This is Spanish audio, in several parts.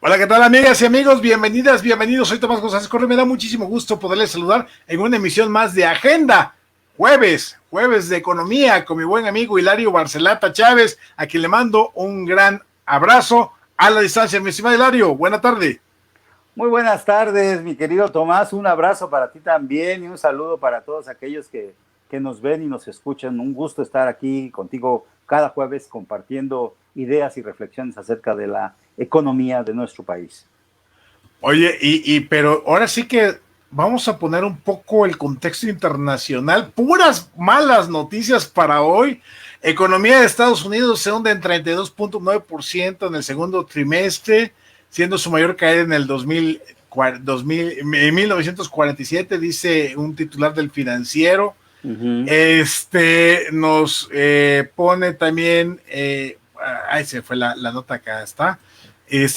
Hola, ¿qué tal, amigas y amigos? Bienvenidas, bienvenidos. Soy Tomás González Correa. Me da muchísimo gusto poderles saludar en una emisión más de Agenda. Jueves de economía con mi buen amigo Hilario Barcelata Chávez, a quien le mando un gran abrazo a la distancia. Mi estimado Hilario, buena tarde. Muy buenas tardes, mi querido Tomás. Un abrazo para ti también y un saludo para todos aquellos que nos ven y nos escuchan. Un gusto estar aquí contigo cada jueves compartiendo ideas y reflexiones acerca de la economía de nuestro país. Oye, pero ahora sí que vamos a poner un poco el contexto internacional. Puras malas noticias para hoy. Economía de Estados Unidos se hunde en 32.9% en el segundo trimestre, siendo su mayor caída en el 1947, dice un titular del Financiero. Uh-huh. Nos pone también, ahí se fue la nota, acá está.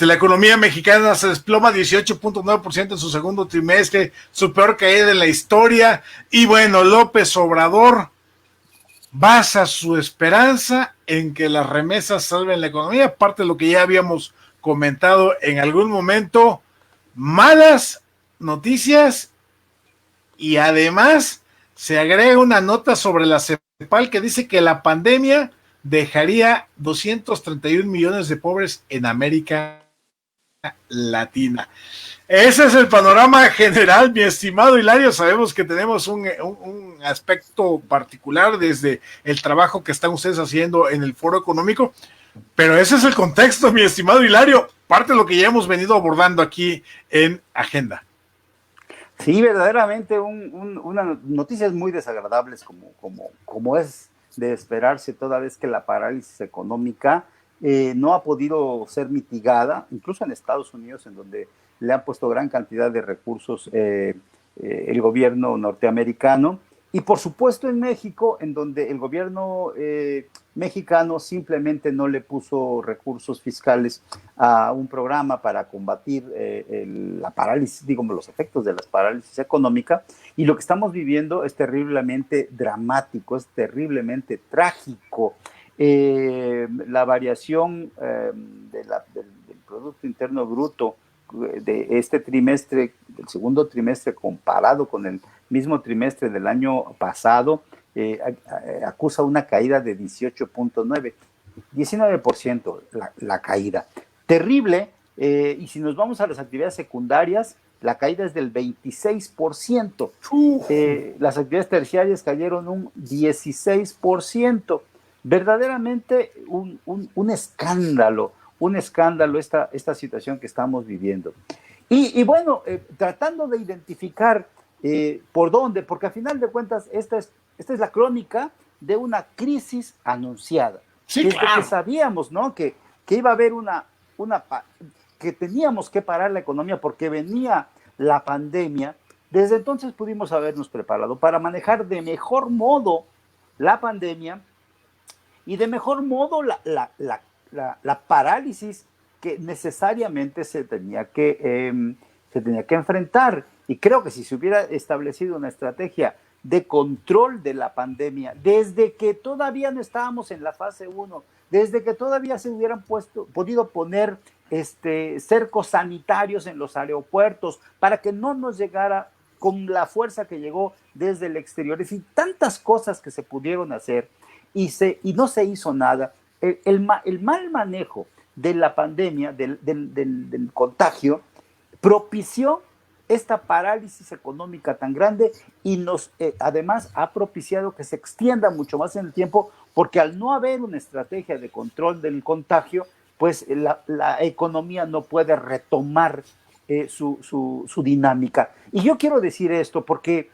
La economía mexicana se desploma 18.9% en su segundo trimestre, su peor caída en la historia. Y bueno, López Obrador basa su esperanza en que las remesas salven la economía, aparte de lo que ya habíamos comentado en algún momento, malas noticias, y además se agrega una nota sobre la CEPAL que dice que la pandemia dejaría 231 millones de pobres en América Latina. Ese es el panorama general, mi estimado Hilario. Sabemos que tenemos un aspecto particular desde el trabajo que están ustedes haciendo en el Foro Económico, pero ese es el contexto, mi estimado Hilario, parte de lo que ya hemos venido abordando aquí en Agenda. Sí, verdaderamente una noticias muy desagradables como es de esperarse, toda vez que la parálisis económica no ha podido ser mitigada, incluso en Estados Unidos, en donde le han puesto gran cantidad de recursos el gobierno norteamericano, y por supuesto en México, en donde el gobierno mexicano simplemente no le puso recursos fiscales a un programa para combatir la parálisis, digamos, los efectos de la parálisis económica, y lo que estamos viviendo es terriblemente dramático, es terriblemente trágico. La variación del Producto Interno Bruto de este trimestre, del segundo trimestre comparado con el mismo trimestre del año pasado, acusa una caída de 18.9, 19% la caída. Terrible, y si nos vamos a las actividades secundarias, la caída es del 26%. Las actividades terciarias cayeron un 16%. Verdaderamente un escándalo esta situación que estamos viviendo. Y bueno, tratando de identificar por dónde, porque a final de cuentas esta es la crónica de una crisis anunciada. Sí, Desde que claro. sabíamos, ¿no?, que iba a haber que teníamos que parar la economía porque venía la pandemia, desde entonces pudimos habernos preparado para manejar de mejor modo la pandemia y de mejor modo la parálisis que necesariamente se tenía que enfrentar. Y creo que si se hubiera establecido una estrategia de control de la pandemia, desde que todavía no estábamos en la fase 1, desde que todavía se hubieran podido poner cercos sanitarios en los aeropuertos para que no nos llegara con la fuerza que llegó desde el exterior. Es decir, tantas cosas que se pudieron hacer y no se hizo nada. El mal manejo de la pandemia, del contagio, propició esta parálisis económica tan grande y además ha propiciado que se extienda mucho más en el tiempo, porque al no haber una estrategia de control del contagio, pues la economía no puede retomar su dinámica. Y yo quiero decir esto porque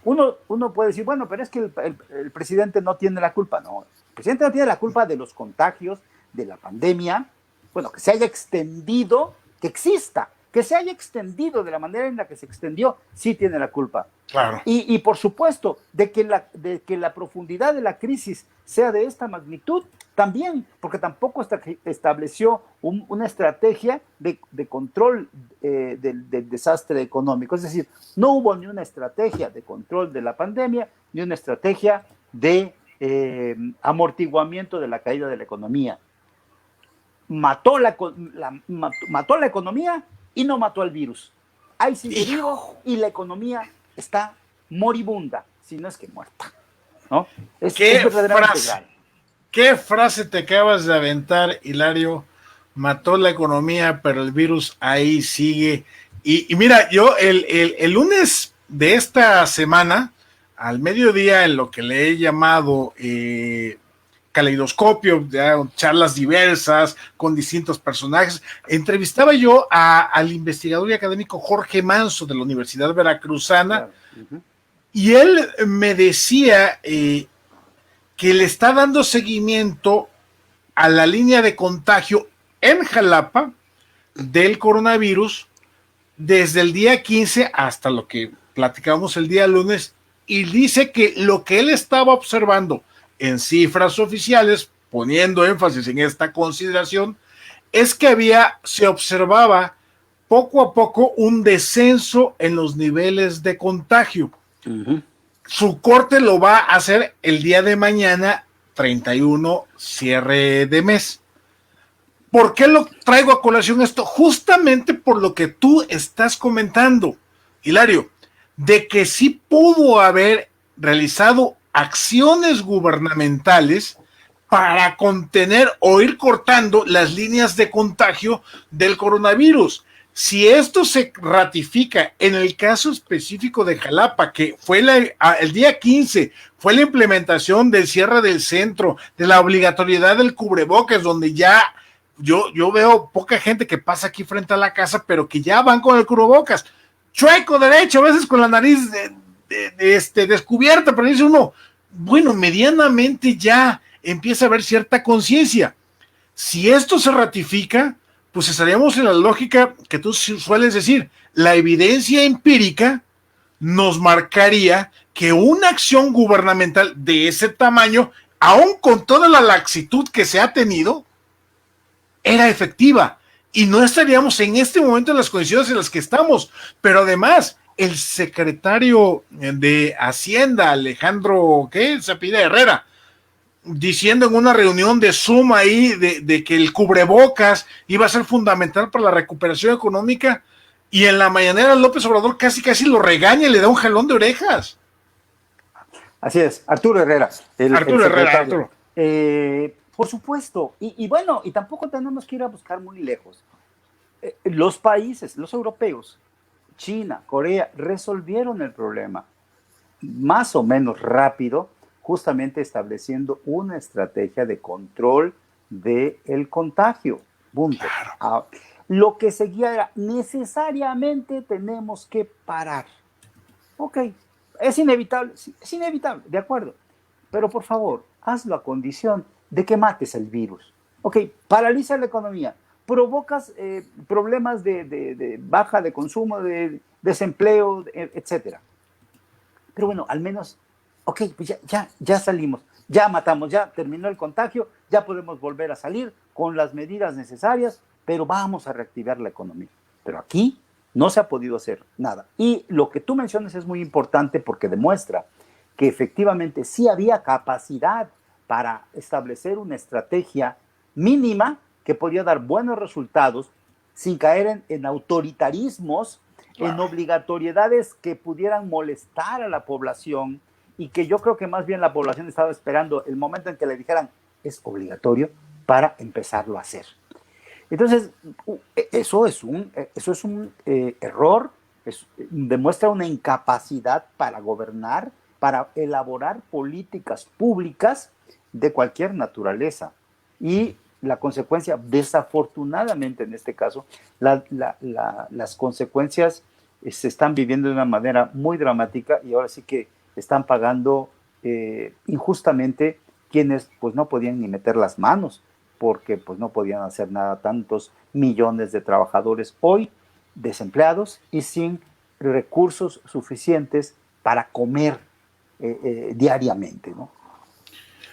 uno puede decir, bueno, pero es que el presidente no tiene la culpa. No, el presidente no tiene la culpa de los contagios, de la pandemia, bueno, que se haya extendido, que se haya extendido de la manera en la que se extendió, sí tiene la culpa. Claro. Y por supuesto, de que la profundidad de la crisis sea de esta magnitud, también, porque tampoco estableció una estrategia de control del desastre económico. Es decir, no hubo ni una estrategia de control de la pandemia, ni una estrategia de amortiguamiento de la caída de la economía. mató la economía y no mató al virus. Ahí sigue vivo y la economía está moribunda, si no es que muerta, ¿no? Es verdaderamente grave. ¿Qué frase te acabas de aventar, Hilario? Mató la economía, pero el virus ahí sigue. Y mira, yo el lunes de esta semana, al mediodía, en lo que le he llamado caleidoscopio, charlas diversas con distintos personajes, entrevistaba yo al investigador y académico Jorge Manso de la Universidad Veracruzana, claro. Y él me decía que le está dando seguimiento a la línea de contagio en Jalapa del coronavirus desde el día 15 hasta lo que platicamos el día lunes, y dice que lo que él estaba observando en cifras oficiales, poniendo énfasis en esta consideración, es que se observaba poco a poco un descenso en los niveles de contagio. Uh-huh. Su corte lo va a hacer el día de mañana, 31, cierre de mes. ¿Por qué lo traigo a colación esto? Justamente por lo que tú estás comentando, Hilario, de que sí pudo haber realizado acciones gubernamentales para contener o ir cortando las líneas de contagio del coronavirus. Si esto se ratifica en el caso específico de Jalapa, que fue el día 15, fue la implementación del cierre del centro, de la obligatoriedad del cubrebocas, donde ya yo veo poca gente que pasa aquí frente a la casa, pero que ya van con el cubrebocas, chueco derecho, a veces con la nariz descubierta, pero dice uno, bueno, medianamente ya empieza a haber cierta conciencia. Si esto se ratifica, pues estaríamos en la lógica que tú sueles decir, la evidencia empírica nos marcaría que una acción gubernamental de ese tamaño, aún con toda la laxitud que se ha tenido, era efectiva, y no estaríamos en este momento en las condiciones en las que estamos. Pero además, el secretario de Hacienda, Alejandro, Zapida Herrera, diciendo en una reunión de Zoom ahí de que el cubrebocas iba a ser fundamental para la recuperación económica, y en la mañanera López Obrador casi lo regaña y le da un jalón de orejas. Así es, Arturo Herrera. Arturo. Por supuesto, y bueno, y tampoco tenemos que ir a buscar muy lejos. Los países, los europeos, China, Corea, resolvieron el problema más o menos rápido, justamente estableciendo una estrategia de control del contagio. Punto. Claro. Lo que seguía era, necesariamente tenemos que parar. Ok, es inevitable, sí, es inevitable, de acuerdo, pero por favor, hazlo a condición de que mates el virus. Ok, paraliza la economía, provocas problemas de baja de consumo, de desempleo, etcétera. Pero bueno, al menos, ok, pues ya salimos, ya matamos, ya terminó el contagio, ya podemos volver a salir con las medidas necesarias, pero vamos a reactivar la economía. Pero aquí no se ha podido hacer nada. Y lo que tú mencionas es muy importante porque demuestra que efectivamente sí había capacidad para establecer una estrategia mínima que podía dar buenos resultados sin caer en autoritarismos, en obligatoriedades que pudieran molestar a la población, y que yo creo que más bien la población estaba esperando el momento en que le dijeran es obligatorio para empezarlo a hacer. Entonces, eso es un error, demuestra una incapacidad para gobernar, para elaborar políticas públicas de cualquier naturaleza. Y la consecuencia, desafortunadamente en este caso, las consecuencias se están viviendo de una manera muy dramática, y ahora sí que están pagando injustamente quienes pues no podían ni meter las manos, porque pues no podían hacer nada, tantos millones de trabajadores hoy desempleados y sin recursos suficientes para comer diariamente, ¿no?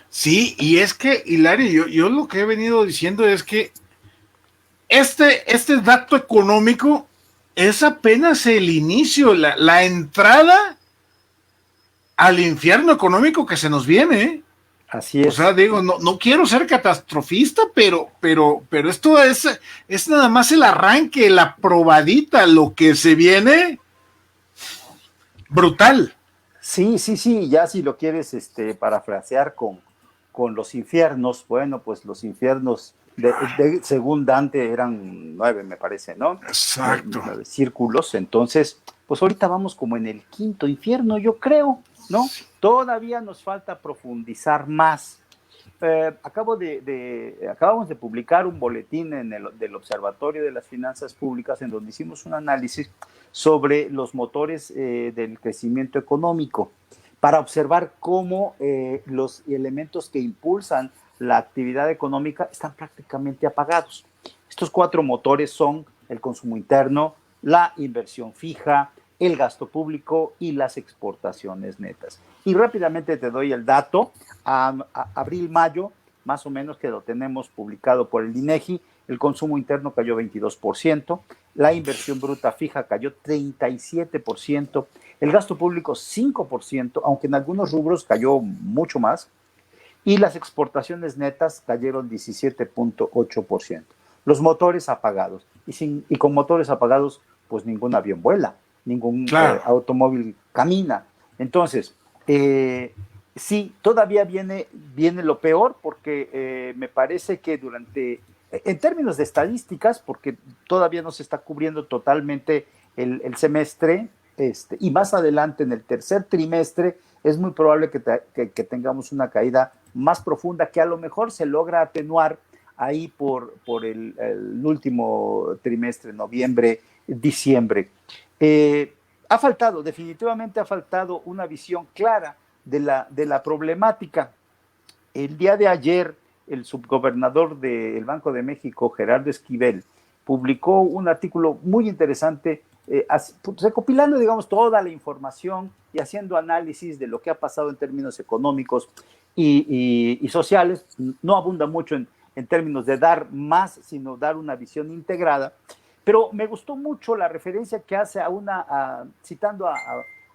Sí, y es que, Hilario, yo lo que he venido diciendo es que este dato económico es apenas el inicio, la entrada al infierno económico que se nos viene, ¿eh? Así O sea, es. digo, no quiero ser catastrofista, pero esto es nada más el arranque, la probadita, lo que se viene brutal. Sí, sí, sí, ya si lo quieres parafrasear con los infiernos, bueno, pues los infiernos según Dante eran 9, me parece, ¿no? Exacto. 9 círculos, entonces, pues ahorita vamos como en el quinto infierno, yo creo, ¿no? Todavía nos falta profundizar más. Acabamos de publicar un boletín del Observatorio de las Finanzas Públicas en donde hicimos un análisis sobre los motores del crecimiento económico para observar cómo los elementos que impulsan la actividad económica están prácticamente apagados. Estos 4 motores son el consumo interno, la inversión fija, el gasto público y las exportaciones netas. Y rápidamente te doy el dato. Abril-mayo, más o menos, que lo tenemos publicado por el INEGI, el consumo interno cayó 22%, la inversión bruta fija cayó 37%, el gasto público 5%, aunque en algunos rubros cayó mucho más, y las exportaciones netas cayeron 17.8%. Los motores apagados. Y con motores apagados, pues ningún avión vuela, ningún automóvil camina. Entonces, sí, todavía viene lo peor porque me parece que en términos de estadísticas, porque todavía no se está cubriendo totalmente el semestre, y más adelante en el tercer trimestre es muy probable que tengamos una caída más profunda que a lo mejor se logra atenuar ahí por el último trimestre, noviembre, diciembre. Definitivamente ha faltado una visión clara de la problemática. El día de ayer, el subgobernador del Banco de México, Gerardo Esquivel, publicó un artículo muy interesante, recopilando, digamos, toda la información y haciendo análisis de lo que ha pasado en términos económicos y sociales. No abunda mucho en términos de dar más, sino dar una visión integrada. Pero me gustó mucho la referencia que hace citando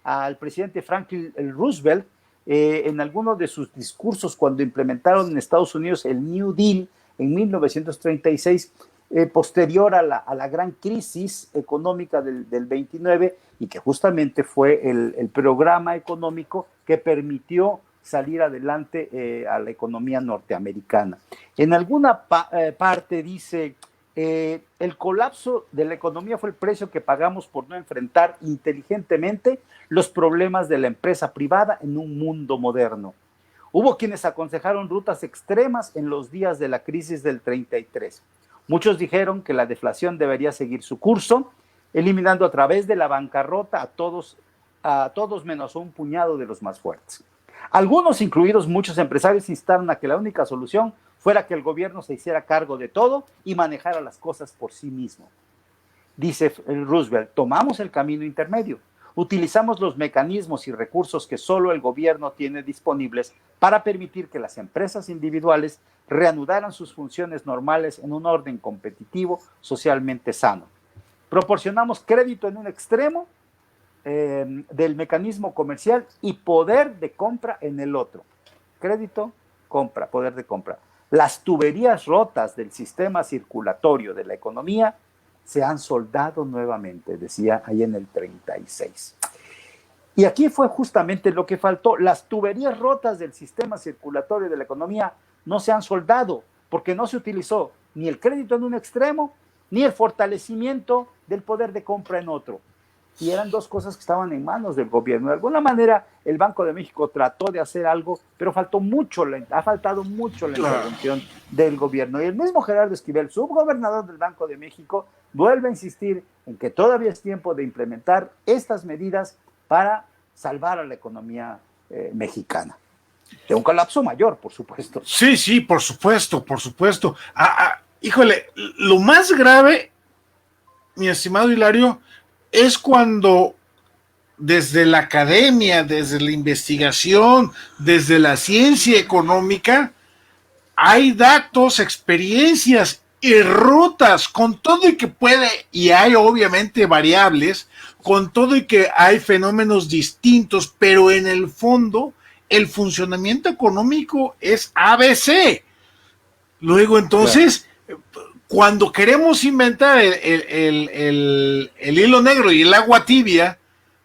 al presidente Franklin Roosevelt, en alguno de sus discursos cuando implementaron en Estados Unidos el New Deal en 1936, posterior a la gran crisis económica del 29, y que justamente fue el programa económico que permitió salir adelante a la economía norteamericana. En alguna parte dice: el colapso de la economía fue el precio que pagamos por no enfrentar inteligentemente los problemas de la empresa privada en un mundo moderno. Hubo quienes aconsejaron rutas extremas en los días de la crisis del 33. Muchos dijeron que la deflación debería seguir su curso, eliminando a través de la bancarrota a todos menos a un puñado de los más fuertes. Algunos, incluidos muchos empresarios, instaron a que la única solución fuera que el gobierno se hiciera cargo de todo y manejara las cosas por sí mismo. Dice Roosevelt: tomamos el camino intermedio. Utilizamos los mecanismos y recursos que solo el gobierno tiene disponibles para permitir que las empresas individuales reanudaran sus funciones normales en un orden competitivo, socialmente sano. Proporcionamos crédito en un extremo del mecanismo comercial y poder de compra en el otro. Crédito, compra, poder de compra. Las tuberías rotas del sistema circulatorio de la economía se han soldado nuevamente, decía ahí en el 36. Y aquí fue justamente lo que faltó. Las tuberías rotas del sistema circulatorio de la economía no se han soldado porque no se utilizó ni el crédito en un extremo ni el fortalecimiento del poder de compra en otro. Y eran dos cosas que estaban en manos del gobierno. De alguna manera, el Banco de México trató de hacer algo, pero ha faltado mucho la intervención del gobierno. Y el mismo Gerardo Esquivel, subgobernador del Banco de México, vuelve a insistir en que todavía es tiempo de implementar estas medidas para salvar a la economía mexicana. De un colapso mayor, por supuesto. Sí, por supuesto. Híjole, lo más grave, mi estimado Hilario, es cuando desde la academia, desde la investigación, desde la ciencia económica, hay datos, experiencias y rutas, con todo y que puede, y hay obviamente variables, con todo y que hay fenómenos distintos, pero en el fondo el funcionamiento económico es ABC. Luego, entonces, cuando queremos inventar el hilo negro y el agua tibia,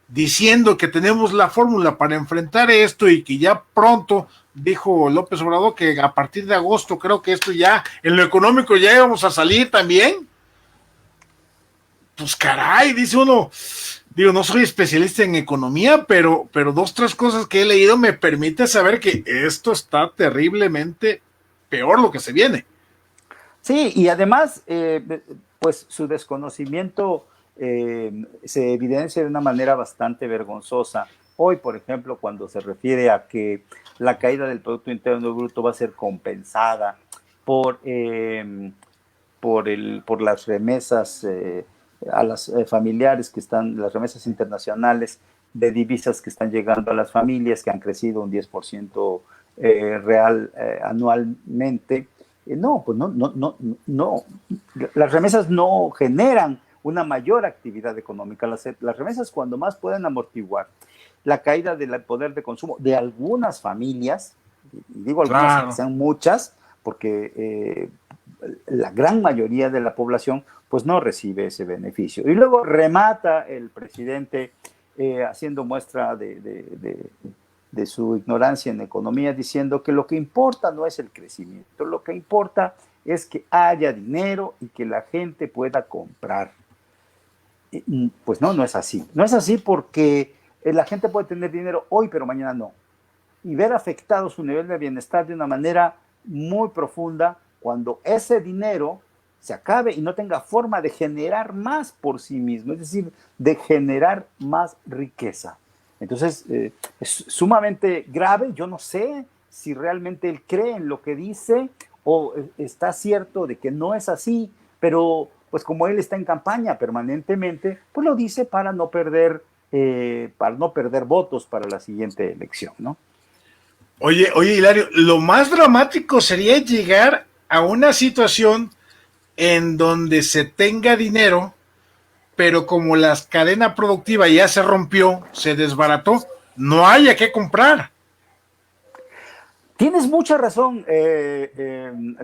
diciendo que tenemos la fórmula para enfrentar esto y que ya pronto, dijo López Obrador, que a partir de agosto creo que esto ya, en lo económico ya íbamos a salir también, pues caray, dice uno, digo, no soy especialista en economía, pero 2, 3 cosas que he leído me permite saber que esto está terriblemente peor lo que se viene. Sí, y además, pues su desconocimiento se evidencia de una manera bastante vergonzosa. Hoy, por ejemplo, cuando se refiere a que la caída del Producto Interno Bruto va a ser compensada por las remesas a las familiares que están, las remesas internacionales de divisas que están llegando a las familias, que han crecido un 10% real anualmente. No, pues no. Las remesas no generan una mayor actividad económica. Las remesas cuando más pueden amortiguar la caída del poder de consumo de algunas familias, y digo algunas, claro, que sean muchas, porque la gran mayoría de la población pues no recibe ese beneficio. Y luego remata el presidente haciendo muestra de su ignorancia en economía, diciendo que lo que importa no es el crecimiento, lo que importa es que haya dinero y que la gente pueda comprar. Pues no es así. No es así porque la gente puede tener dinero hoy, pero mañana no. Y ver afectado su nivel de bienestar de una manera muy profunda cuando ese dinero se acabe y no tenga forma de generar más por sí mismo, es decir, de generar más riqueza. Entonces, es sumamente grave. Yo no sé si realmente él cree en lo que dice o está cierto de que no es así, pero pues como él está en campaña permanentemente, pues lo dice para no perder votos para la siguiente elección, ¿no? Oye, Hilario, lo más dramático sería llegar a una situación en donde se tenga dinero, pero como la cadena productiva ya se rompió, se desbarató, no haya que comprar. Tienes mucha razón,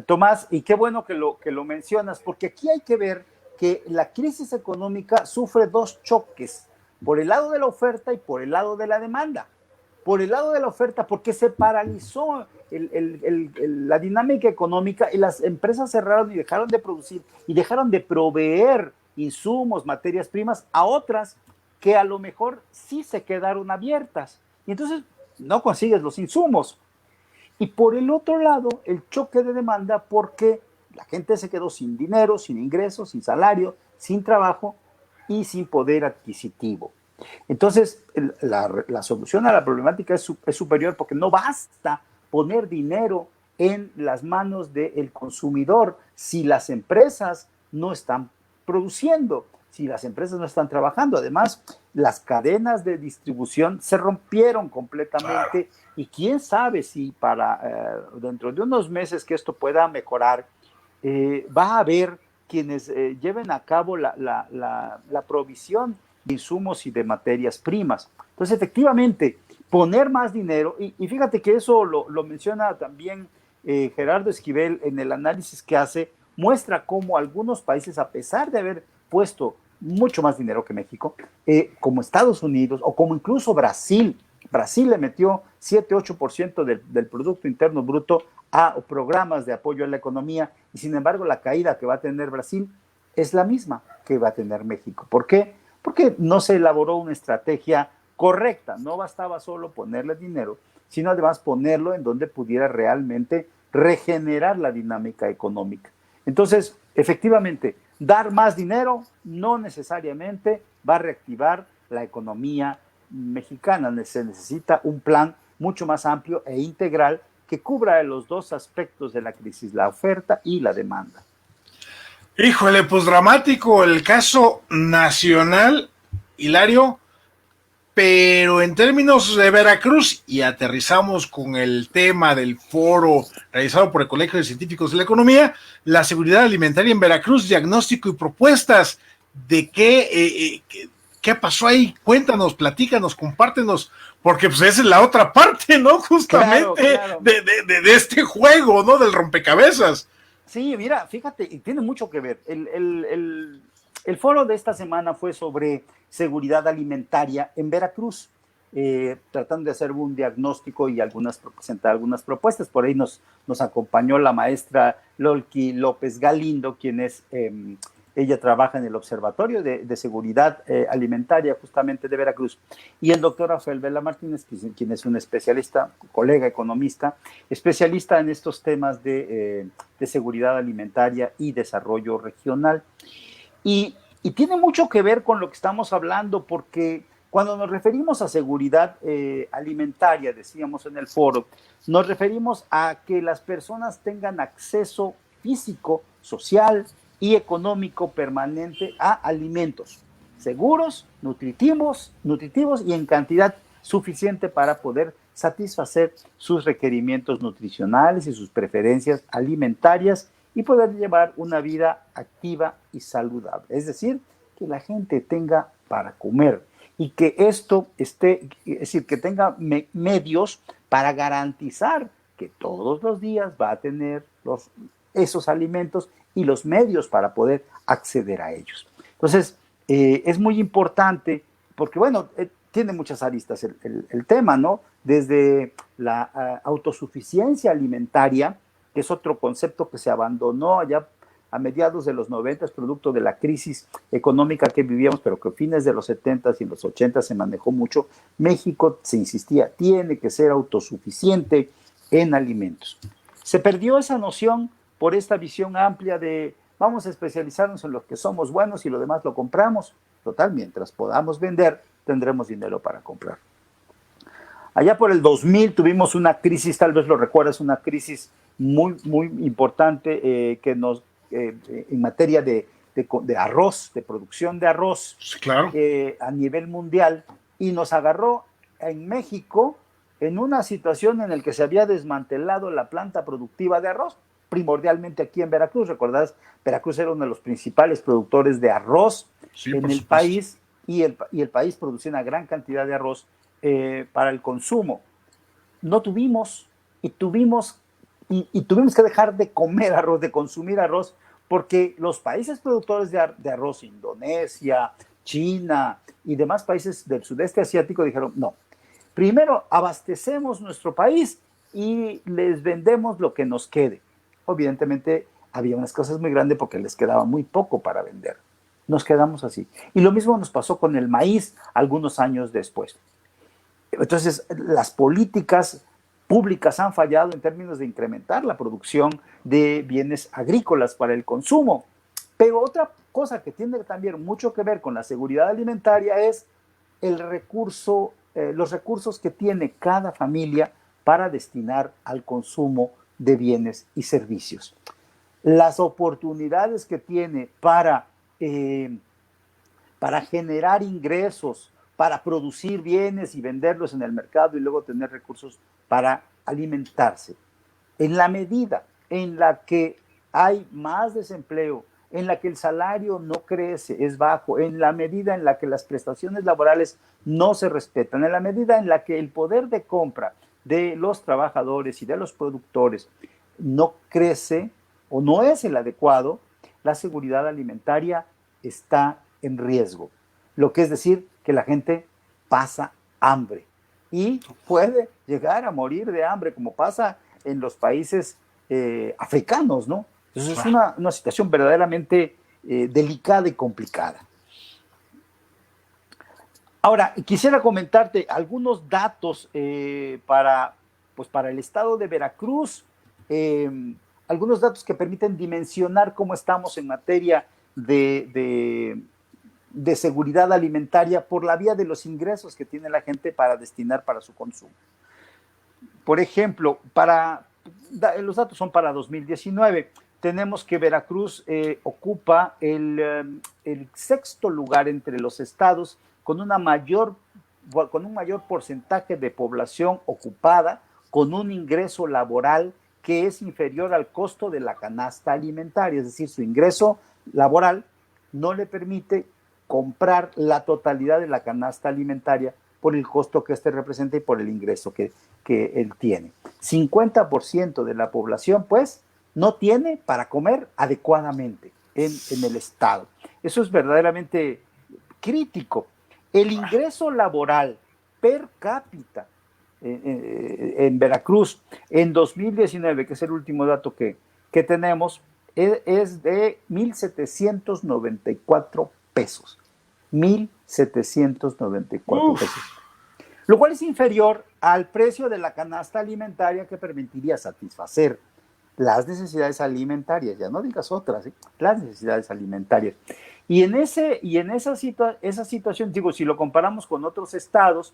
Tomás, y qué bueno que lo mencionas, porque aquí hay que ver que la crisis económica sufre 2 choques, por el lado de la oferta y por el lado de la demanda. Por el lado de la oferta, porque se paralizó la dinámica económica y las empresas cerraron y dejaron de producir y dejaron de proveer insumos, materias primas a otras que a lo mejor sí se quedaron abiertas. Y entonces no consigues los insumos. Y por el otro lado, el choque de demanda, porque la gente se quedó sin dinero, sin ingresos, sin salario, sin trabajo y sin poder adquisitivo. Entonces, la solución a la problemática es superior, porque no basta poner dinero en las manos del consumidor si las empresas no están produciendo, si las empresas no están trabajando. Además, las cadenas de distribución se rompieron completamente, y quién sabe si dentro de unos meses que esto pueda mejorar, va a haber quienes lleven a cabo la provisión de insumos y de materias primas. Entonces, efectivamente, poner más dinero, y fíjate que eso lo menciona también Gerardo Esquivel en el análisis que hace, muestra cómo algunos países, a pesar de haber puesto mucho más dinero que México, como Estados Unidos o como incluso Brasil le metió 7-8% del Producto Interno Bruto a programas de apoyo a la economía, y sin embargo la caída que va a tener Brasil es la misma que va a tener México. ¿Por qué? Porque no se elaboró una estrategia correcta. No bastaba solo ponerle dinero, sino además ponerlo en donde pudiera realmente regenerar la dinámica económica. Entonces, efectivamente, dar más dinero no necesariamente va a reactivar la economía mexicana. Se necesita un plan mucho más amplio e integral que cubra los 2 aspectos de la crisis, la oferta y la demanda. Híjole, pues dramático el caso nacional, Hilario, pero en términos de Veracruz, y aterrizamos con el tema del foro realizado por el Colegio de Científicos de la Economía, la seguridad alimentaria en Veracruz, diagnóstico y propuestas de qué ¿Qué pasó ahí? Cuéntanos, platícanos, compártenos, porque pues esa es la otra parte, ¿no? Justamente Claro. de este juego, ¿no? Del rompecabezas. Sí, mira, fíjate, y tiene mucho que ver. El foro de esta semana fue sobre seguridad alimentaria en Veracruz, tratando de hacer un diagnóstico y presentar algunas propuestas. Por ahí nos acompañó la maestra Lolki López Galindo, quien es, ella trabaja en el Observatorio de Seguridad Alimentaria justamente de Veracruz, y el doctor Rafael Vela Martínez, quien es un especialista, colega economista, especialista en estos temas de seguridad alimentaria y desarrollo regional. Y tiene mucho que ver con lo que estamos hablando, porque cuando nos referimos a seguridad alimentaria, decíamos en el foro, nos referimos a que las personas tengan acceso físico, social y económico permanente a alimentos seguros, nutritivos y en cantidad suficiente para poder satisfacer sus requerimientos nutricionales y sus preferencias alimentarias y poder llevar una vida activa y saludable. Es decir, que la gente tenga para comer y que esto esté, es decir, que tenga medios para garantizar que todos los días va a tener esos alimentos y los medios para poder acceder a ellos. Entonces, es muy importante porque, bueno, tiene muchas aristas el tema, ¿no? Desde la autosuficiencia alimentaria, que es otro concepto que se abandonó allá a mediados de los 90, producto de la crisis económica que vivíamos, pero que a fines de los 70 y los 80 se manejó mucho. México, se insistía, tiene que ser autosuficiente en alimentos. Se perdió esa noción por esta visión amplia de vamos a especializarnos en lo que somos buenos y lo demás lo compramos. Total, mientras podamos vender, tendremos dinero para comprar. Allá por el 2000 tuvimos una crisis, tal vez lo recuerdas, una crisis muy importante que nos, en materia de arroz, de producción de arroz, claro, a nivel mundial, y nos agarró en México en una situación en la que se había desmantelado la planta productiva de arroz, primordialmente aquí en Veracruz. ¿Recordás? Veracruz era uno de los principales productores de arroz en el país, y el país producía una gran cantidad de arroz para el consumo. No tuvimos tuvimos que dejar de comer arroz, de consumir arroz, porque los países productores de arroz, Indonesia, China y demás países del sudeste asiático, dijeron, no, primero abastecemos nuestro país y les vendemos lo que nos quede. Evidentemente había unas cosas muy grandes porque les quedaba muy poco para vender. Nos quedamos así. Y lo mismo nos pasó con el maíz algunos años después. Entonces, las políticas públicas han fallado en términos de incrementar la producción de bienes agrícolas para el consumo. Pero otra cosa que tiene también mucho que ver con la seguridad alimentaria es los recursos que tiene cada familia para destinar al consumo de bienes y servicios. Las oportunidades que tiene para generar ingresos, para producir bienes y venderlos en el mercado y luego tener recursos para alimentarse. En la medida en la que hay más desempleo, en la que el salario no crece, es bajo, en la medida en la que las prestaciones laborales no se respetan, en la medida en la que el poder de compra de los trabajadores y de los productores no crece o no es el adecuado, la seguridad alimentaria está en riesgo. Lo que es decir que la gente pasa hambre y puede llegar a morir de hambre, como pasa en los países africanos, ¿no? Entonces es una situación verdaderamente delicada y complicada. Ahora, quisiera comentarte algunos datos para el estado de Veracruz, algunos datos que permiten dimensionar cómo estamos en materia de seguridad alimentaria por la vía de los ingresos que tiene la gente para destinar para su consumo. Por ejemplo, los datos son para 2019. Tenemos que Veracruz ocupa el sexto lugar entre los estados con un mayor porcentaje de población ocupada, con un ingreso laboral que es inferior al costo de la canasta alimentaria, es decir, su ingreso laboral no le permite comprar la totalidad de la canasta alimentaria por el costo que representa y por el ingreso que él tiene. 50% de la población, pues, no tiene para comer adecuadamente en el Estado. Eso es verdaderamente crítico. El ingreso laboral per cápita en Veracruz en 2019, que es el último dato que tenemos, es de 1,794 pesos. 1,794 pesos. Lo cual es inferior al precio de la canasta alimentaria que permitiría satisfacer las necesidades alimentarias, ya no digas otras, ¿eh? Las necesidades alimentarias. Y en esa situación, digo, si lo comparamos con otros estados,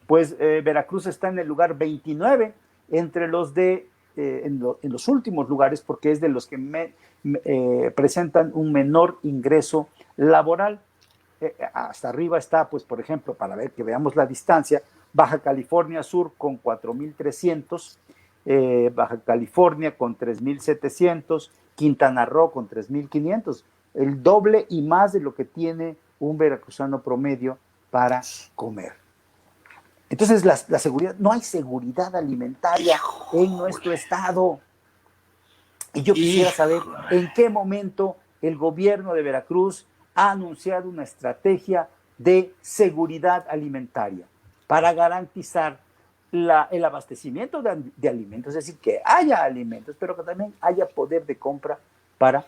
pues Veracruz está en el lugar 29 entre los en los últimos lugares, porque es de los que presentan un menor ingreso laboral. Hasta arriba está, pues, por ejemplo, para ver que veamos la distancia, Baja California Sur con 4,300, Baja California con 3,700, Quintana Roo con 3,500, el doble y más de lo que tiene un veracruzano promedio para comer. Entonces, la seguridad, no hay seguridad alimentaria en nuestro estado. Y yo quisiera saber en qué momento el gobierno de Veracruz ha anunciado una estrategia de seguridad alimentaria para garantizar el abastecimiento de alimentos, es decir, que haya alimentos, pero que también haya poder de compra para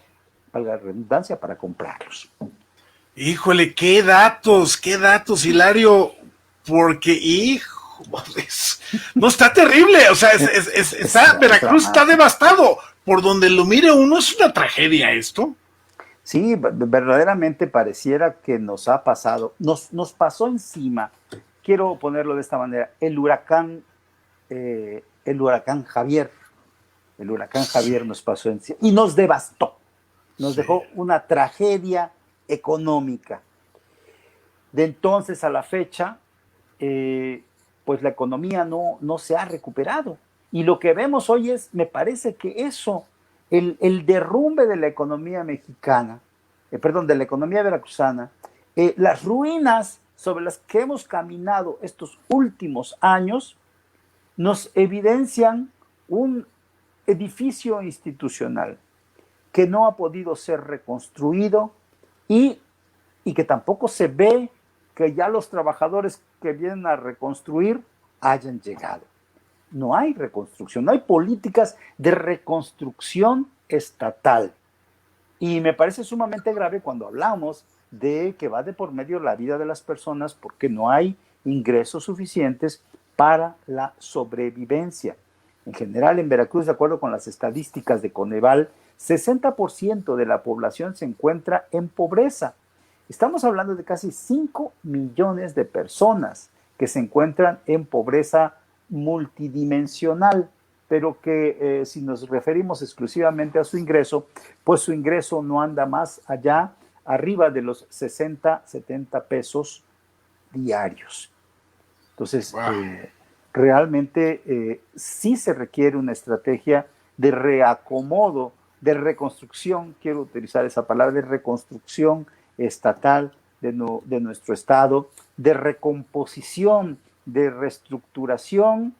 la redundancia, para comprarlos. Híjole, qué datos, Hilario, porque, hijo, no, está terrible, o sea, Veracruz está devastado, por donde lo mire uno, es una tragedia esto. Sí, verdaderamente pareciera que nos ha pasado, nos pasó encima, quiero ponerlo de esta manera, el huracán Javier nos pasó encima y nos devastó, nos dejó una tragedia económica. De entonces a la fecha, pues la economía no se ha recuperado. Y lo que vemos hoy me parece que eso, el derrumbe de la economía mexicana, de la economía veracruzana, las ruinas sobre las que hemos caminado estos últimos años, nos evidencian un edificio institucional que no ha podido ser reconstruido y que tampoco se ve que ya los trabajadores que vienen a reconstruir hayan llegado. No hay reconstrucción, no hay políticas de reconstrucción estatal. Y me parece sumamente grave cuando hablamos de que va de por medio la vida de las personas porque no hay ingresos suficientes para la sobrevivencia. En general, en Veracruz, de acuerdo con las estadísticas de Coneval, 60% de la población se encuentra en pobreza. Estamos hablando de casi 5 millones de personas que se encuentran en pobreza multidimensional, pero que si nos referimos exclusivamente a su ingreso, pues su ingreso no anda más allá, arriba de los 60, 70 pesos diarios. Entonces, realmente sí se requiere una estrategia de reacomodo, de reconstrucción, quiero utilizar esa palabra, de reconstrucción estatal de nuestro estado, de recomposición, de reestructuración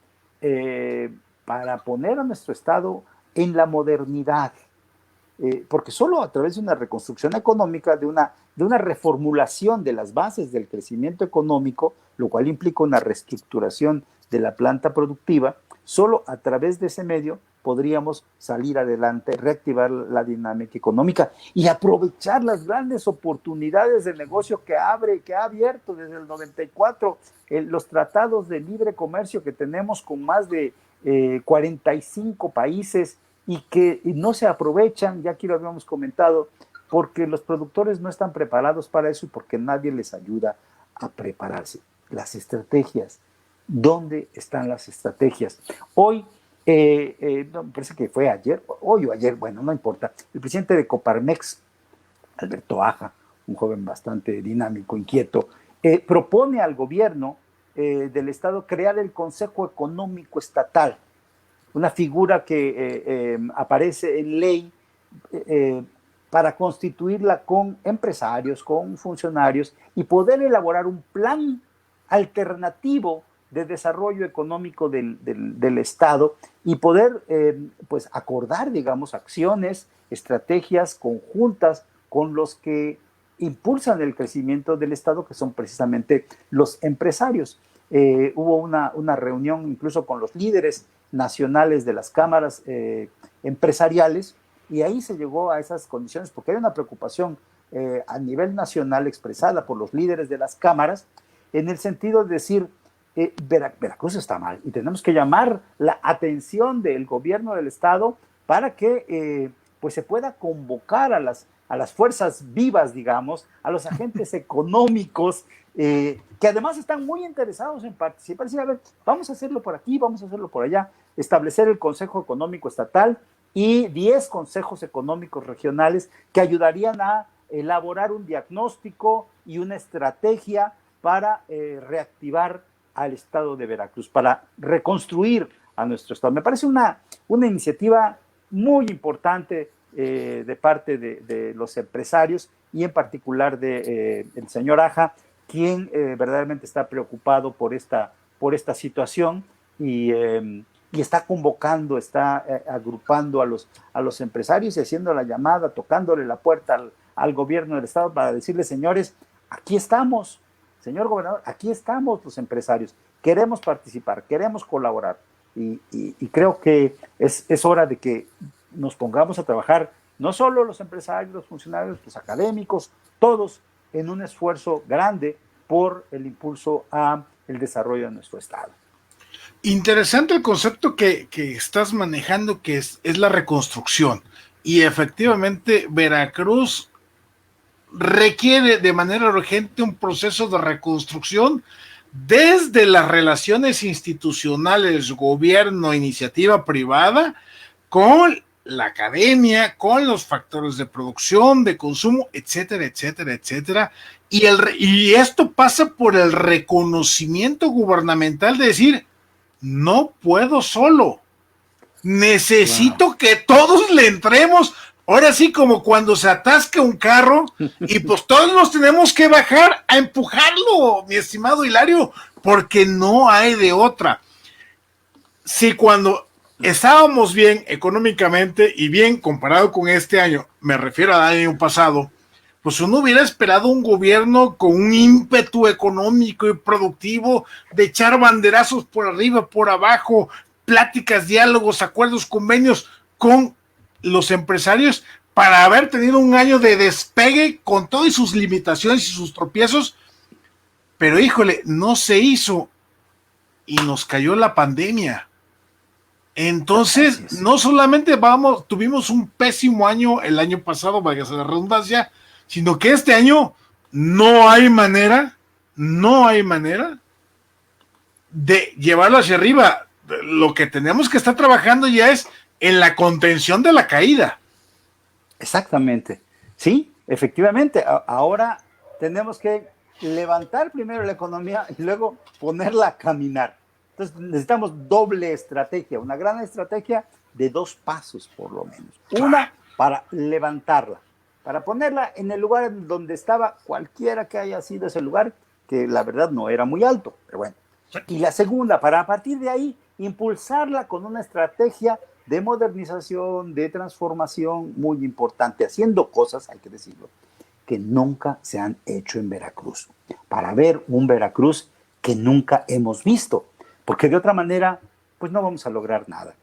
para poner a nuestro estado en la modernidad. Porque solo a través de una reconstrucción económica, de una reformulación de las bases del crecimiento económico, lo cual implica una reestructuración de la planta productiva, solo a través de ese medio podríamos salir adelante, reactivar la dinámica económica y aprovechar las grandes oportunidades de negocio que ha abierto desde el 94, los tratados de libre comercio que tenemos con más de 45 países y que no se aprovechan, ya aquí lo habíamos comentado, porque los productores no están preparados para eso y porque nadie les ayuda a prepararse. Las estrategias, ¿dónde están las estrategias? Hoy, me parece que fue hoy o ayer, bueno, no importa, el presidente de Coparmex, Alberto Aja, un joven bastante dinámico, inquieto, propone al gobierno del estado crear el Consejo Económico Estatal, una figura que aparece en ley para constituirla con empresarios, con funcionarios y poder elaborar un plan alternativo de desarrollo económico del Estado y poder pues acordar, digamos, acciones, estrategias conjuntas con los que impulsan el crecimiento del Estado, que son precisamente los empresarios. Hubo una reunión incluso con los líderes nacionales de las cámaras empresariales, y ahí se llegó a esas condiciones porque hay una preocupación a nivel nacional expresada por los líderes de las cámaras en el sentido de decir, Veracruz está mal y tenemos que llamar la atención del gobierno del Estado para que pues se pueda convocar a las fuerzas vivas, digamos, a los agentes económicos que además están muy interesados en participar. Decir, a ver, vamos a hacerlo por aquí, vamos a hacerlo por allá, establecer el Consejo Económico Estatal y 10 consejos económicos regionales que ayudarían a elaborar un diagnóstico y una estrategia para reactivar al Estado de Veracruz, para reconstruir a nuestro Estado. Me parece una iniciativa muy importante de parte de los empresarios y en particular del señor Aja, quien verdaderamente está preocupado por esta situación y está convocando, está agrupando a los empresarios y haciendo la llamada, tocándole la puerta al gobierno del Estado para decirle, señores, aquí estamos, señor gobernador, aquí estamos los empresarios, queremos participar, queremos colaborar y creo que es hora de que nos pongamos a trabajar, no solo los empresarios, los funcionarios, los académicos, todos en un esfuerzo grande por el impulso al desarrollo de nuestro Estado. Interesante el concepto que estás manejando, que es la reconstrucción. Y efectivamente, Veracruz requiere de manera urgente un proceso de reconstrucción desde las relaciones institucionales, gobierno, iniciativa privada, con la academia, con los factores de producción, de consumo, etcétera, etcétera, etcétera. Y esto pasa por el reconocimiento gubernamental de decir, no puedo solo, necesito que todos le entremos. Ahora sí, como cuando se atasca un carro y pues todos nos tenemos que bajar a empujarlo, mi estimado Hilario, porque no hay de otra. Si cuando estábamos bien económicamente y bien comparado con este año, me refiero al año pasado, pues uno hubiera esperado un gobierno con un ímpetu económico y productivo de echar banderazos por arriba, por abajo, pláticas, diálogos, acuerdos, convenios con los empresarios para haber tenido un año de despegue con todas sus limitaciones y sus tropiezos, pero híjole, no se hizo y nos cayó la pandemia. Entonces, no solamente tuvimos un pésimo año el año pasado, vaya a ser la redundancia, sino que este año no hay manera de llevarlo hacia arriba. Lo que tenemos que estar trabajando ya es en la contención de la caída. Exactamente. Sí, efectivamente. Ahora tenemos que levantar primero la economía y luego ponerla a caminar. Entonces necesitamos doble estrategia, una gran estrategia de 2 pasos por lo menos. Una para levantarla, para ponerla en el lugar en donde estaba cualquiera que haya sido ese lugar, que la verdad no era muy alto, pero bueno. Y la segunda, para a partir de ahí impulsarla con una estrategia de modernización, de transformación muy importante, haciendo cosas, hay que decirlo, que nunca se han hecho en Veracruz, para ver un Veracruz que nunca hemos visto, porque de otra manera, pues no vamos a lograr nada.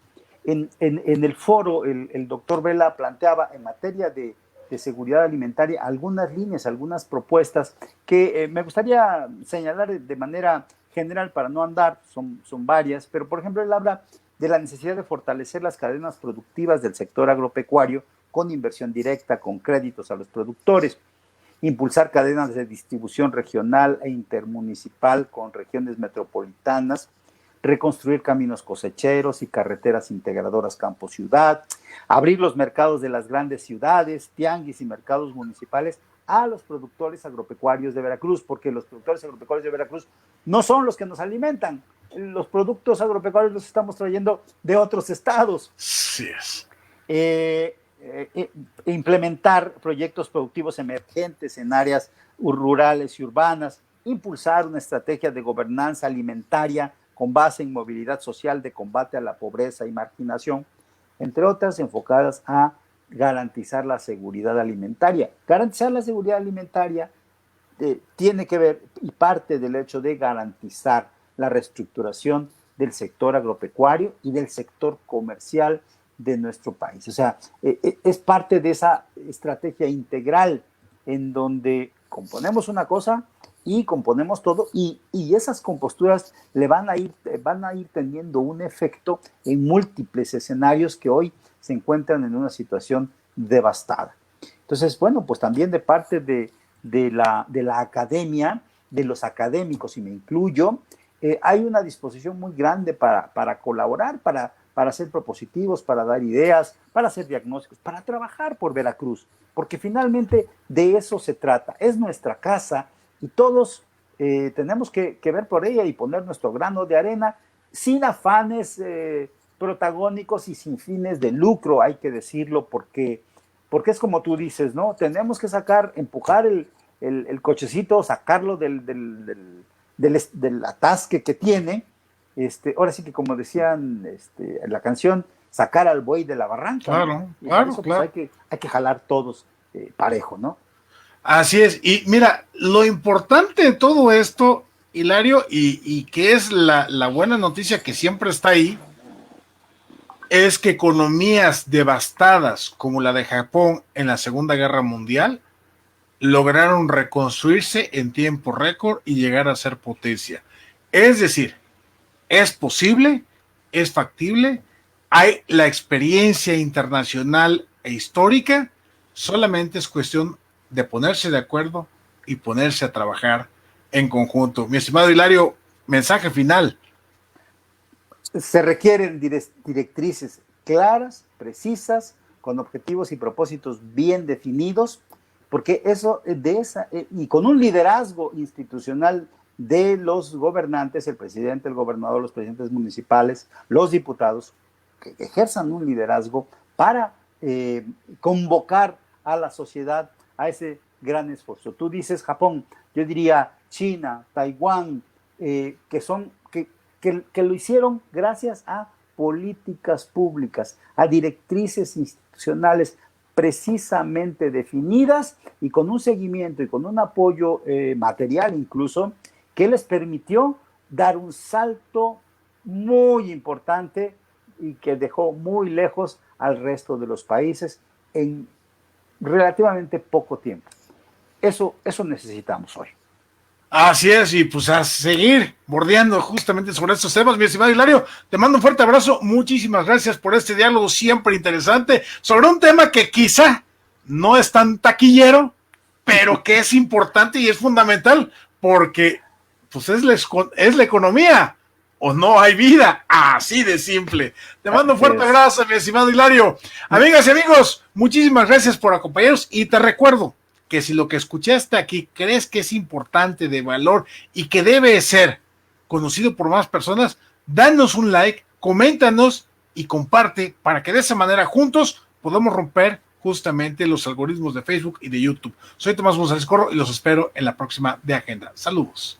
En el foro, el doctor Vela planteaba en materia de seguridad alimentaria algunas líneas, algunas propuestas que me gustaría señalar de manera general para no andar, son varias, pero por ejemplo él habla de la necesidad de fortalecer las cadenas productivas del sector agropecuario con inversión directa, con créditos a los productores, impulsar cadenas de distribución regional e intermunicipal con regiones metropolitanas, reconstruir caminos cosecheros y carreteras integradoras campo-ciudad, abrir los mercados de las grandes ciudades, tianguis y mercados municipales a los productores agropecuarios de Veracruz, porque los productores agropecuarios de Veracruz no son los que nos alimentan. Los productos agropecuarios los estamos trayendo de otros estados. Sí es. implementar proyectos productivos emergentes en áreas rurales y urbanas, impulsar una estrategia de gobernanza alimentaria con base en movilidad social de combate a la pobreza y marginación, entre otras enfocadas a garantizar la seguridad alimentaria. Garantizar la seguridad alimentaria tiene que ver y parte del hecho de garantizar la reestructuración del sector agropecuario y del sector comercial de nuestro país. O sea, es parte de esa estrategia integral en donde componemos una cosa y componemos todo y esas composturas le van a ir teniendo un efecto en múltiples escenarios que hoy se encuentran en una situación devastada. Entonces, bueno, pues también de parte de la academia, de los académicos, y me incluyo, hay una disposición muy grande para colaborar, para ser propositivos, para dar ideas, para hacer diagnósticos, para trabajar por Veracruz, porque finalmente de eso se trata. Es nuestra casa y todos tenemos que ver por ella y poner nuestro grano de arena sin afanes protagónicos y sin fines de lucro, hay que decirlo, porque es como tú dices, ¿no? Tenemos que empujar el cochecito, sacarlo del atasque que tiene. Ahora sí que, como decían en la canción, sacar al buey de la barranca. Claro, ¿no? Y claro, eso, claro. Pues, hay que jalar todos parejo, ¿no? Así es. Y mira, lo importante de todo esto, Hilario, y que es la buena noticia que siempre está ahí, es que economías devastadas como la de Japón en la Segunda Guerra Mundial lograron reconstruirse en tiempo récord y llegar a ser potencia. Es decir, es posible, es factible, hay la experiencia internacional e histórica, solamente es cuestión de ponerse de acuerdo y ponerse a trabajar en conjunto. Mi estimado Hilario, mensaje final. Se requieren directrices claras, precisas, con objetivos y propósitos bien definidos, porque y con un liderazgo institucional de los gobernantes, el presidente, el gobernador, los presidentes municipales, los diputados, que ejerzan un liderazgo para convocar a la sociedad a ese gran esfuerzo. Tú dices Japón, yo diría China, Taiwán, que lo hicieron gracias a políticas públicas, a directrices institucionales precisamente definidas y con un seguimiento y con un apoyo material incluso, que les permitió dar un salto muy importante y que dejó muy lejos al resto de los países en relativamente poco tiempo. Eso necesitamos hoy. Así es, y pues a seguir bordeando justamente sobre estos temas, mi estimado Hilario, te mando un fuerte abrazo, muchísimas gracias por este diálogo siempre interesante, sobre un tema que quizá no es tan taquillero, pero que es importante y es fundamental, porque pues es la economía, o no hay vida, así de simple. Te mando un fuerte abrazo, mi estimado Hilario. Amigas y amigos, muchísimas gracias por acompañarnos, y te recuerdo que si lo que escuchaste aquí crees que es importante, de valor y que debe ser conocido por más personas, danos un like, coméntanos y comparte para que de esa manera juntos podamos romper justamente los algoritmos de Facebook y de YouTube. Soy Tomás González Corro y los espero en la próxima de Agenda. Saludos.